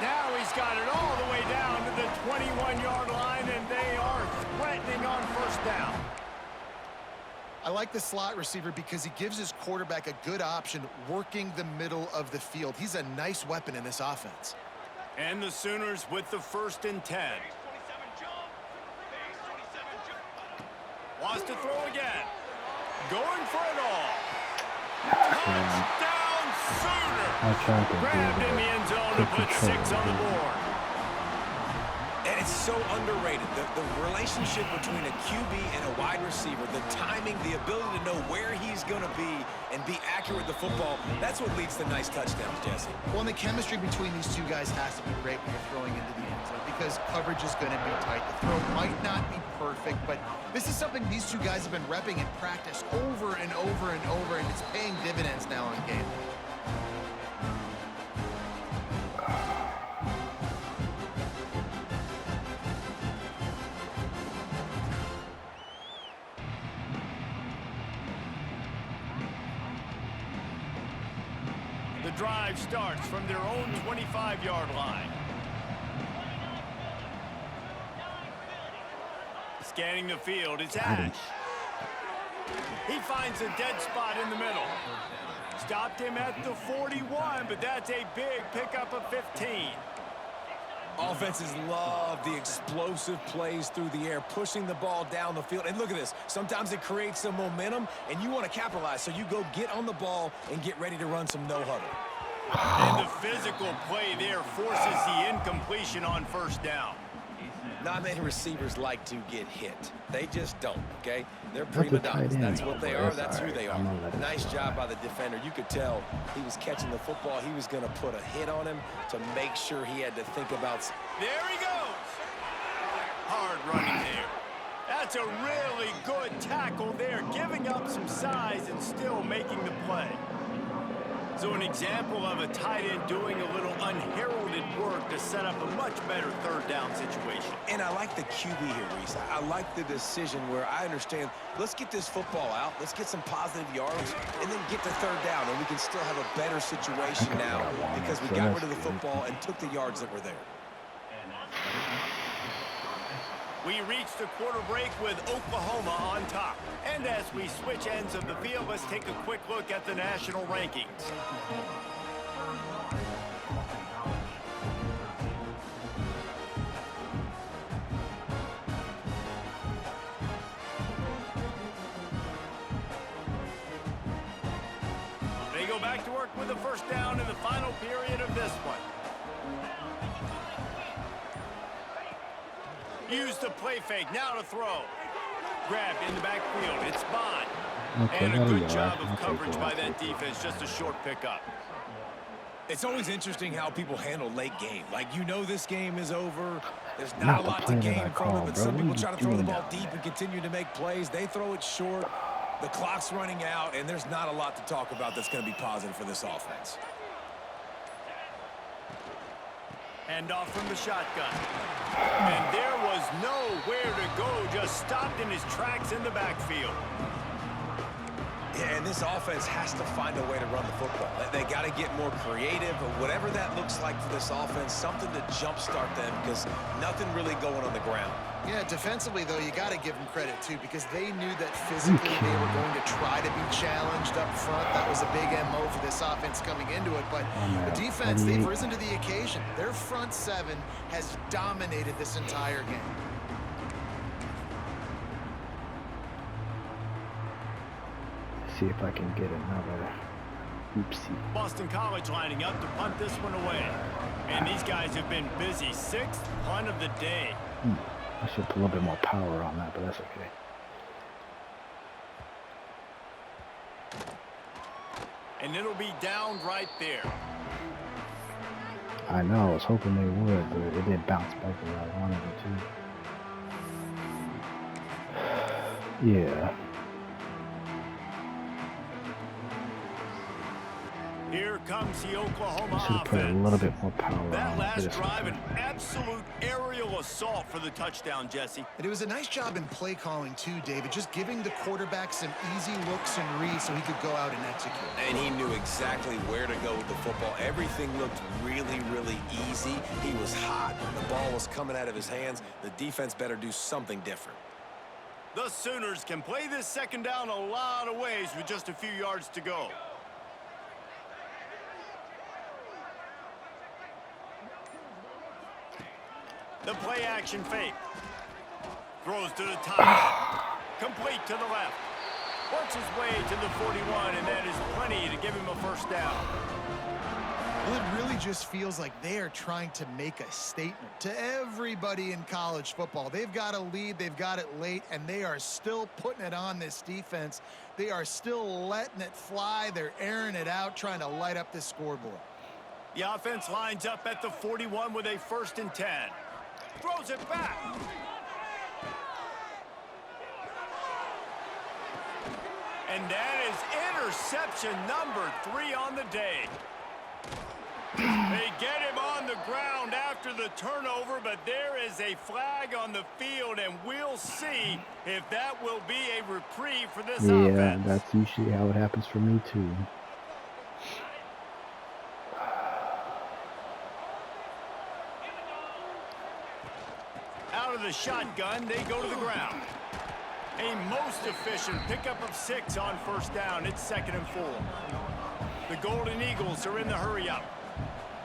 Now he's got it all the way down to the 21-yard line, and they are threatening on first down. I like the slot receiver because he gives his quarterback a good option working the middle of the field. He's a nice weapon in this offense. And the Sooners with the 1st and 10. Wants to throw again. Going for it all. Touchdown, Sooner! Grabbed in the end zone to put 6 on the board. And it's so underrated. The relationship between a QB and a wide receiver, the timing, the ability to know where he's going to be and be accurate with the football, that's what leads to nice touchdowns, Jesse. Well, and the chemistry between these two guys has to be great when you're throwing into the end zone because coverage is going to be tight. The throw might not be perfect, but this is something these two guys have been repping in practice over and over and over, and it's paying dividends now on game day. The drive starts from their own 25-yard line. Scanning the field, it's Ash. He finds a dead spot in the middle. Stopped him at the 41, but that's a big pickup of 15. Offenses love the explosive plays through the air, pushing the ball down the field. And look at this. Sometimes it creates some momentum, and you want to capitalize. So you go get on the ball and get ready to run some no-huddle. And the physical play there forces the incompletion on first down. Not many receivers like to get hit. They just don't, okay? They're prima donnas. That's what they are. That's who they are. Nice job by the defender. You could tell he was catching the football. He was going to put a hit on him to make sure he had to think about. There he goes. Hard running there. That's a really good tackle there, giving up some size and still making the play. So an example of a tight end doing a little unheralded work to set up a much better third down situation. And I like the QB here, Reese. I like the decision where I understand, let's get this football out, let's get some positive yards, and then get to third down, and we can still have a better situation now because we got rid of the football and took the yards that were there. We reach the quarter break with Oklahoma on top. And as we switch ends of the field, let's take a quick look at the national rankings. They go back to work with the first down in the final period of this one. Use the play fake, now to throw. Grabbed in the backfield, it's Bond. And a good job of coverage by that defense, just a short pickup. It's always interesting how people handle late game. Like, you know this game is over. There's not a lot to gain from it, but some people try to throw the ball deep and continue to make plays. They throw it short. The clock's running out, and there's not a lot to talk about that's going to be positive for this offense. Handoff from the shotgun. And there was nowhere to go, just stopped in his tracks in the backfield. Yeah, and this offense has to find a way to run the football. They got to get more creative, or whatever that looks like for this offense, something to jumpstart them, because nothing really going on the ground. Yeah, defensively, though, you got to give them credit, too, because they knew that physically they were going to try to be challenged up front. That was a big MO for this offense coming into it. But the defense, they've risen to the occasion. Their front seven has dominated this entire game. See if I can get another oopsie. Boston College lining up to punt this one away. And these guys have been busy. 6th punt of the day. I should put a little bit more power on that, but that's okay. And it'll be down right there. I know, I was hoping they would, but it didn't bounce back the way I wanted it to. Yeah. Here comes the Oklahoma Should have put a little bit more power on that it. last drive, an absolute aerial assault for the touchdown, Jesse. And it was a nice job in play calling, too, David, just giving the quarterback some easy looks and reads so he could go out and execute. And he knew exactly where to go with the football. Everything looked really, really easy. He was hot. The ball was coming out of his hands. The defense better do something different. The Sooners can play this second down a lot of ways with just a few yards to go. The play action fake. Throws to the top. Complete to the left. Works his way to the 41, and that is plenty to give him a first down. Well, it really just feels like they are trying to make a statement to everybody in college football. They've got a lead, they've got it late, and they are still putting it on this defense. They are still letting it fly. They're airing it out, trying to light up this scoreboard. The offense lines up at the 41 with a 1st and 10. Throws it back. And that is interception number 3 on the day. They get him on the ground after the turnover, but there is a flag on the field, and we'll see if that will be a reprieve for this offense. Yeah, that's usually how it happens for me, too. Out of the shotgun, they go to the ground. A most efficient pickup of 6 on 1st down. It's 2nd and 4. The Golden Eagles are in the hurry-up.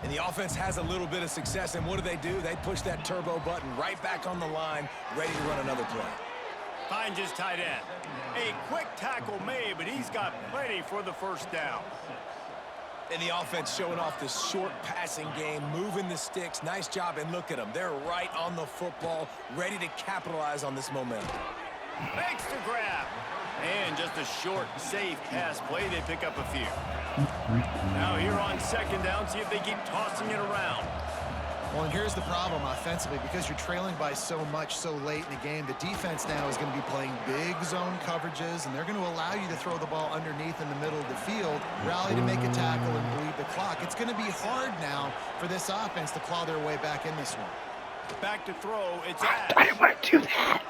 And the offense has a little bit of success, and what do? They push that turbo button right back on the line, ready to run another play. Finds his tight end. A quick tackle made, but he's got plenty for the 1st down. And the offense showing off this short passing game, moving the sticks. Nice job, and look at them. They're right on the football, ready to capitalize on this momentum. Makes the grab. And just a short, safe pass play. They pick up a few. Now here on 2nd down, see if they keep tossing it around. Well, and here's the problem offensively, because you're trailing by so much so late in the game. The defense now is going to be playing big zone coverages, and they're going to allow you to throw the ball underneath in the middle of the field, rally to make a tackle, and bleed the clock. It's going to be hard now for this offense to claw their way back in this one. Back to throw. It's Ash. I didn't want to do that.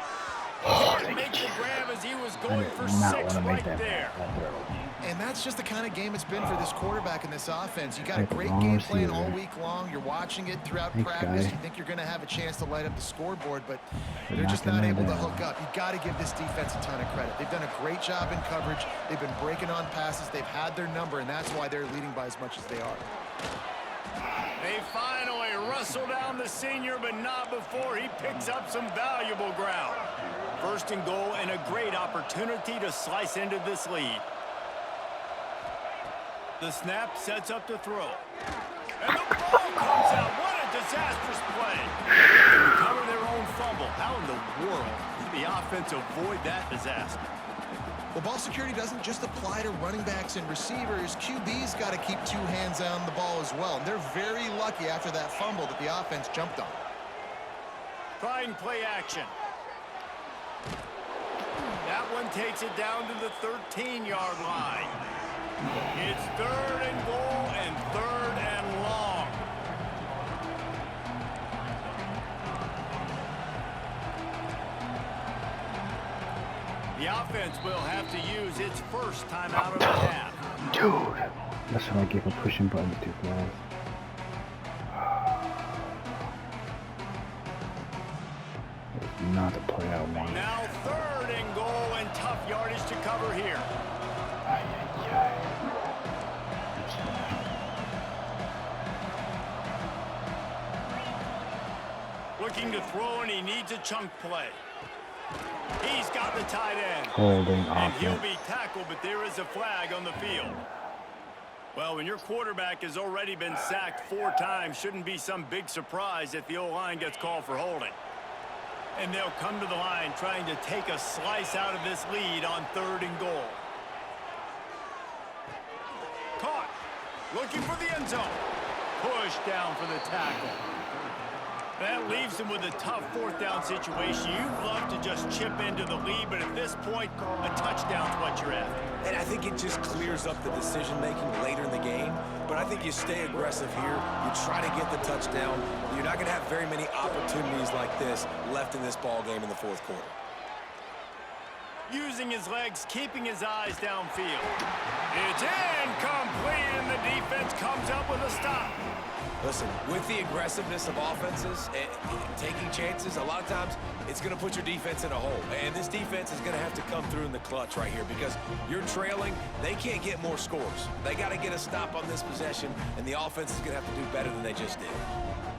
Make the grab as he was going for 6 right there. And that's just the kind of game it's been for this quarterback in this offense. You got a great game plan all week long. You're watching it throughout practice. You think you're going to have a chance to light up the scoreboard, but they're just not able to hook up. You got to give this defense a ton of credit. They've done a great job in coverage. They've been breaking on passes. They've had their number, and that's why they're leading by as much as they are. They finally wrestle down the senior, but not before he picks up some valuable ground. 1st and goal, and a great opportunity to slice into this lead. The snap sets up to throw. And the ball comes out. What a disastrous play. They recover their own fumble. How in the world did the offense avoid that disaster? Well, ball security doesn't just apply to running backs and receivers. QB's got to keep 2 hands on the ball as well. And they're very lucky after that fumble that the offense jumped on. Trying play action. That one takes it down to the 13-yard line. It's 3rd and goal and 3rd and long. The offense will have to use its first timeout of the half. Dude, that's what I get for pushing buttons too fast. It's not the play I want. Now 3rd and goal and tough yardage to cover here. Looking to throw, and he needs a chunk play. He's got the tight end. Holding and he'll offense. be tackled, but there is a flag on the field. Well, when your quarterback has already been sacked 4 times, shouldn't be some big surprise if the O-line gets called for holding. And they'll come to the line trying to take a slice out of this lead on 3rd and goal. Caught. Looking for the end zone. Push down for the tackle. That leaves him with a tough 4th down situation. You'd love to just chip into the lead, but at this point, a touchdown's what you're after. And I think it just clears up the decision-making later in the game. But I think you stay aggressive here. You try to get the touchdown. You're not going to have very many opportunities like this left in this ball game in the 4th quarter. Using his legs, keeping his eyes downfield. It's incomplete, and the defense comes up with a stop. Listen, with the aggressiveness of offenses and taking chances, a lot of times it's going to put your defense in a hole. And this defense is going to have to come through in the clutch right here because you're trailing. They can't get more scores. They got to get a stop on this possession, and the offense is going to have to do better than they just did.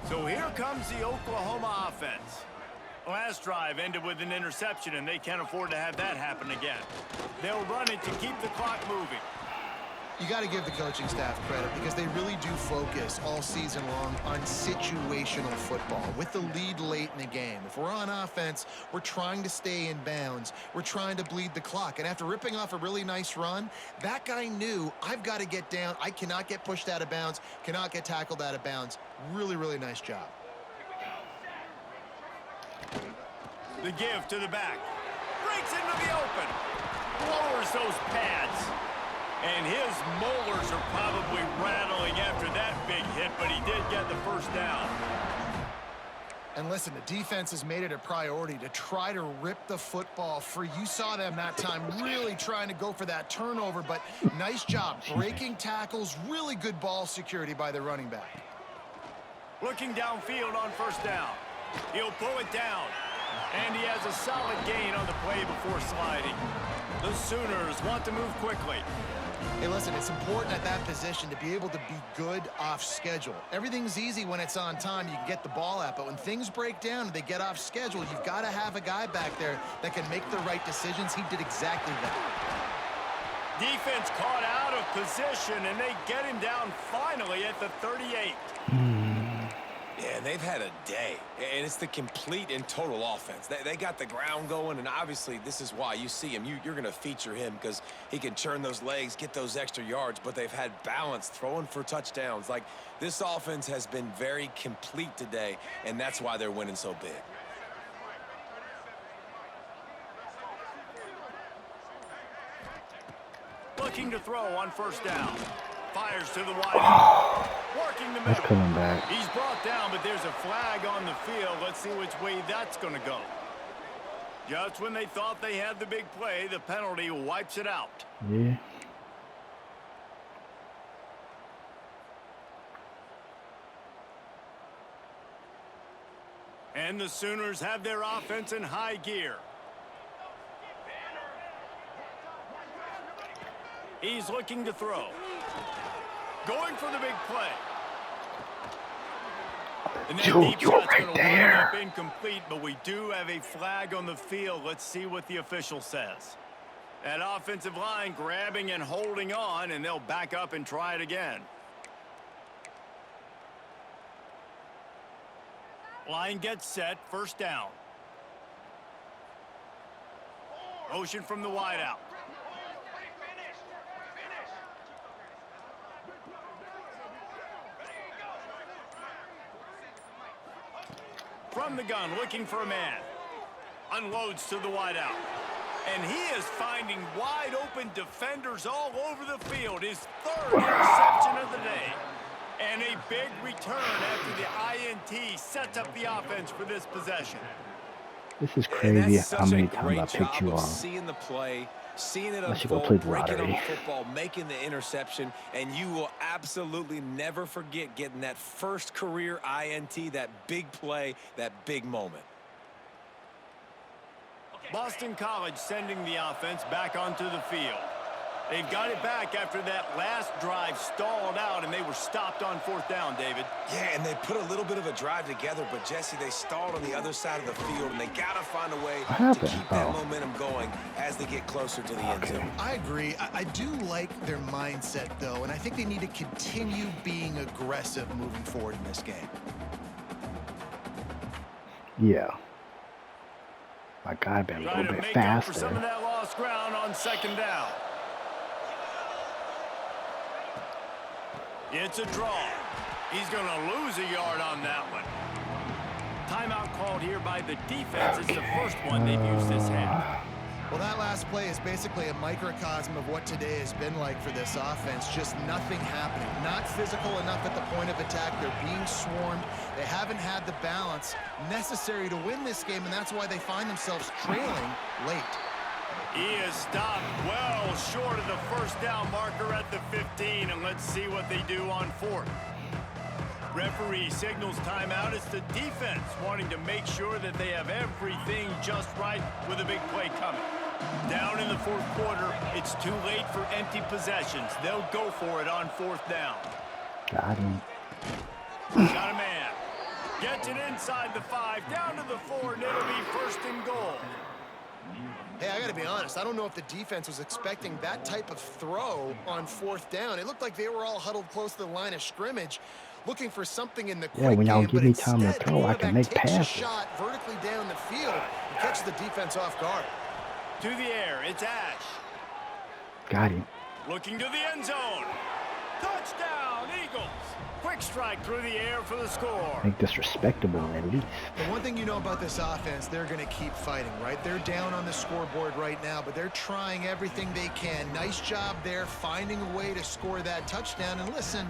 So here comes the Oklahoma offense. Last drive ended with an interception, and they can't afford to have that happen again. They'll run it to keep the clock moving. You got to give the coaching staff credit because they really do focus all season long on situational football with the lead late in the game. If we're on offense, we're trying to stay in bounds. We're trying to bleed the clock. And after ripping off a really nice run, that guy knew, I've got to get down. I cannot get pushed out of bounds, cannot get tackled out of bounds. Really, really nice job. The give to the back. Breaks into the open. Lowers those pads. And his molars are probably rattling after that big hit, but he did get the first down. And listen, the defense has made it a priority to try to rip the football free. You saw them that time really trying to go for that turnover, but nice job breaking tackles. Really good ball security by the running back. Looking downfield on 1st down. He'll pull it down. And he has a solid gain on the play before sliding. The Sooners want to move quickly. Hey, listen, it's important at that position to be able to be good off schedule. Everything's easy when it's on time. You can get the ball out, but when things break down and they get off schedule, you've got to have a guy back there that can make the right decisions. He did exactly that. Defense caught out of position, and they get him down finally at the 38. Yeah, and they've had a day, and it's the complete and total offense. They got the ground going, and obviously this is why you see him. You're going to feature him because he can churn those legs, get those extra yards, but they've had balance throwing for touchdowns. Like, this offense has been very complete today, and that's why they're winning so big. Looking to throw on 1st down. Fires to the wide. Working the middle. That's coming back. He's brought down, but there's a flag on the field. Let's see which way that's going to go. Just when they thought they had the big play, the penalty wipes it out. Yeah. And the Sooners have their offense in high gear. He's looking to throw. Going for the big play. And that deep shot's right gonna there. wind up incomplete, but we do have a flag on the field. Let's see what the official says. That offensive line grabbing and holding on, and they'll back up and try it again. Line gets set, 1st down. Motion from the wideout. From the gun, looking for a man. Unloads to the wideout. And he is finding wide open defenders all over the field. His 3rd interception of the day. And a big return after the INT sets up the offense for this possession. This is And crazy that's how such a many times I great picked job you of off. seeing the play, seeing it I should go unfold, play the breaking on the lottery. football, making the interception, and you will absolutely never forget getting that first career INT, that big play, that big moment. Boston College sending the offense back onto the field. They've got it back after that last drive stalled out, and they were stopped on 4th down, David. Yeah, and they put a little bit of a drive together, but, Jesse, they stalled on the other side of the field, and they got to find a way to keep that momentum going as they get closer to the end zone. I agree. I do like their mindset, though, and I think they need to continue being aggressive moving forward in this game. Yeah. My God, been a little bit Make faster. up for some of that lost ground on 2nd down. It's a draw. He's going to lose a yard on that one. Timeout called here by the defense. It's the first one they've used this half. Well, that last play is basically a microcosm of what today has been like for this offense. Just nothing happening. Not physical enough at the point of attack. They're being swarmed. They haven't had the balance necessary to win this game, and that's why they find themselves trailing late. He is stopped well short of the 1st down marker at the 15, and let's see what they do on 4th. Referee signals timeout. It's the defense wanting to make sure that they have everything just right with a big play coming. Down in the 4th quarter, it's too late for empty possessions. They'll go for it on 4th down. Got him. Got a man. Gets it inside the 5, down to the 4, and it'll be 1st and goal. Hey, I got to be honest. I don't know if the defense was expecting that type of throw on 4th down. It looked like they were all huddled close to the line of scrimmage, looking for something in the quick Yeah, when y'all game, give but me time to instead, throw, I the can make quarterback takes passes. a shot vertically down the field and catches the defense off guard. To the air, it's Ash. Got him. Looking to the end zone. Touchdown, Eagles. Quick strike through the air for the score. Make this respectable at least. The one thing you know about this offense, they're going to keep fighting, right? They're down on the scoreboard right now, but they're trying everything they can. Nice job there, finding a way to score that touchdown. And listen,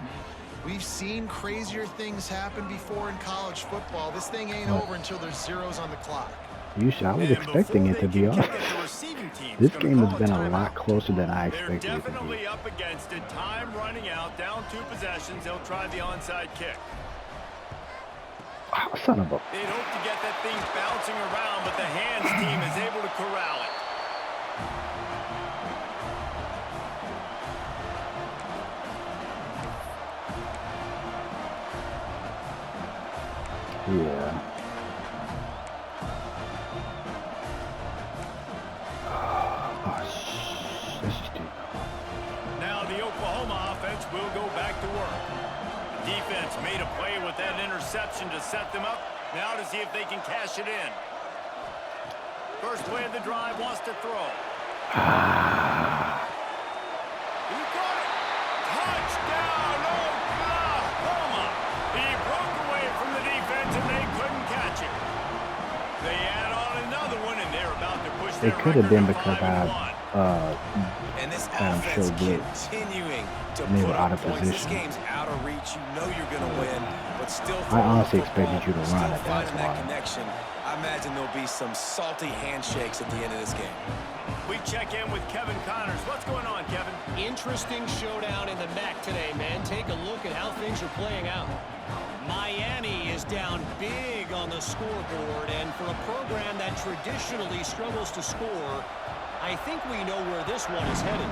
we've seen crazier things happen before in college football. This thing ain't over until there's zeros on the clock. I was expecting it to be off. This game has been a lot closer than I expected it to be. They're definitely up against it. Time running out, down 2 possessions. They'll try the onside kick. Oh, son of a... They'd hope to get that thing bouncing around, but the hands team is able to corral it. Yeah. Now the Oklahoma offense will go back to work. The defense made a play with that interception to set them up. Now to see if they can cash it in. First play of the drive, wants to throw. He got it. Touchdown, Oklahoma. He broke away from the defense and they couldn't catch it. They add on another one and they're about to push their It could have been record to because 5-1. And this offense continuing to put out up of points. This position. game's out of reach. You know you're going to win, but still I honestly expected you to run still it, that's finding that why. connection. I imagine there'll be some salty handshakes at the end of this game. We check in with Kevin Connors. What's going on, Kevin? Interesting showdown in the MAC today, man. Take a look at how things are playing out. Miami is down big on the scoreboard, and for a program that traditionally struggles to score, I think we know where this one is headed.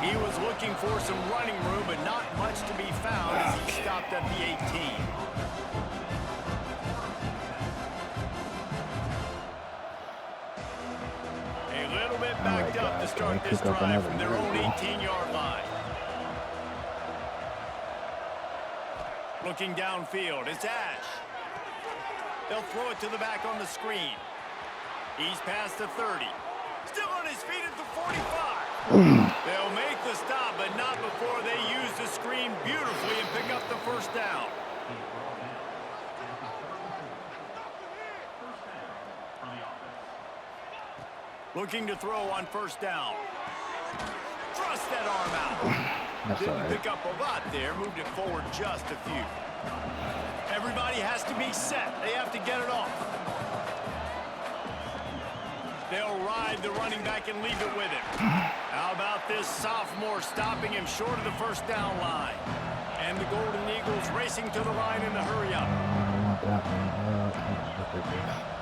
He was looking for some running room, but not much to be found as he stopped at the 18. A little bit backed up to start this drive from their own 18-yard line. Looking downfield, it's Ash. They'll throw it to the back on the screen. He's past the 30. Still on his feet at the 45. They'll make the stop, but not before they use the screen beautifully and pick up the 1st down. Looking to throw on 1st down. Thrust that arm out. That's all Didn't right. pick up a lot there, moved it forward just a few. Everybody has to be set. They have to get it off. They'll ride the running back and leave it with him. How about this sophomore stopping him short of the first down line? And the Golden Eagles racing to the line in the hurry up. I don't want that one.